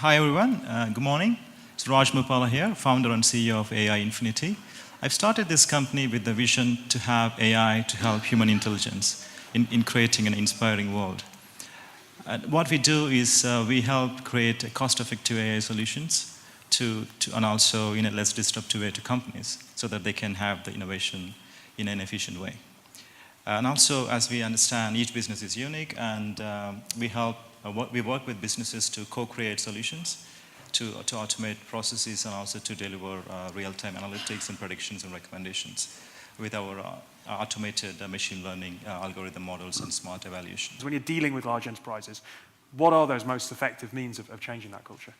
Hi everyone, good morning. It's Raj Muppala here, founder and CEO of AI-Infinity. I've started this company with the vision to have AI to help human intelligence in creating an inspiring world. What we do is we help create cost-effective AI solutions and also in a less disruptive way to companies so that they can have the innovation in an efficient way. And also, as we understand, each business is unique, and we work with businesses to co-create solutions, to automate processes, and also to deliver real-time analytics and predictions and recommendations with our automated machine learning algorithm models and smart evaluations. When you're dealing with large enterprises, what are those most effective means of changing that culture?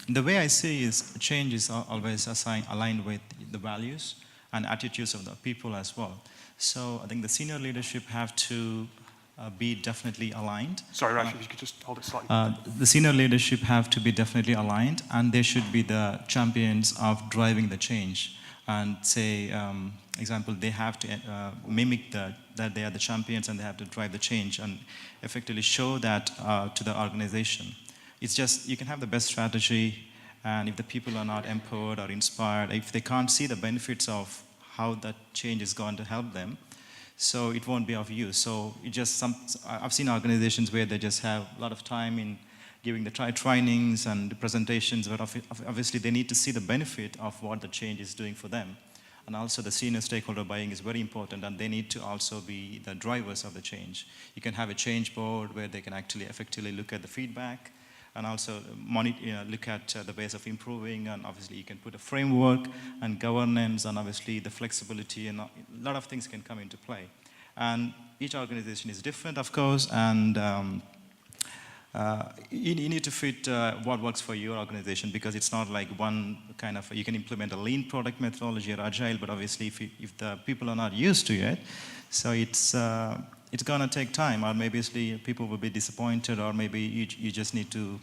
The way I see is change is always aligned with the values and attitudes of the people as well. So I think the senior leadership have to be definitely aligned. Sorry, Raj, if you could just hold it slightly. The senior leadership have to be definitely aligned, and they should be the champions of driving the change. And say, example, they have to mimic that they are the champions and they have to drive the change and effectively show that to the organization. It's just, you can have the best strategy, and if the people are not empowered or inspired, if they can't see the benefits of how that change is going to help them, so it won't be of use. So I've seen organizations where they just have a lot of time in giving the trainings and the presentations, but obviously they need to see the benefit of what the change is doing for them. And also the senior stakeholder buying is very important, and they need to also be the drivers of the change. You can have a change board where they can actually effectively look at the feedback and also look at the ways of improving, and obviously you can put a framework and governance and obviously the flexibility, and a lot of things can come into play. And each organization is different, of course, and you need to fit what works for your organization, because it's not like one kind of, you can implement a lean product methodology or agile, but obviously if the people are not used to it, so it's going to take time, or maybe people will be disappointed, or maybe you just need to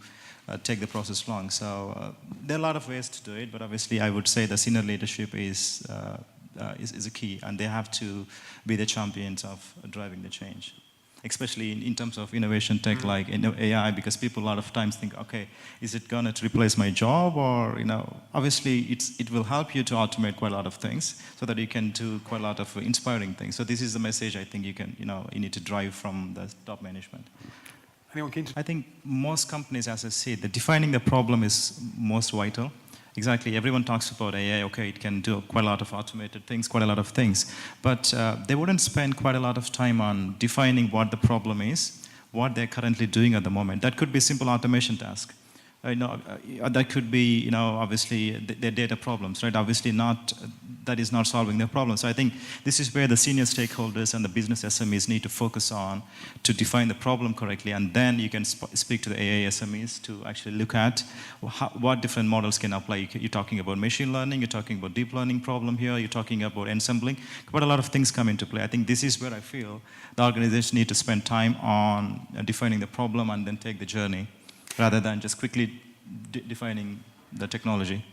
take the process long. So there are a lot of ways to do it, but obviously I would say the senior leadership is a key, and they have to be the champions of driving the change, especially in terms of innovation tech like AI, because people a lot of times think, okay, is it going to replace my job? Or, obviously it will help you to automate quite a lot of things so that you can do quite a lot of inspiring things. So this is the message I think you need to drive from the top management. I think most companies, as I said, defining the problem is most vital. Exactly, everyone talks about AI, okay, it can do quite a lot of automated things, quite a lot of things, but they wouldn't spend quite a lot of time on defining what the problem is, what they're currently doing at the moment. That could be a simple automation task. That could be, obviously, their data problems, right? Obviously that is not solving their problems. So I think this is where the senior stakeholders and the business SMEs need to focus on to define the problem correctly, and then you can speak to the AI SMEs to actually look at what different models can apply. You're talking about machine learning, you're talking about deep learning problem here, you're talking about ensembling, but a lot of things come into play. I think this is where I feel the organization need to spend time on defining the problem and then take the journey, rather than just quickly defining the technology.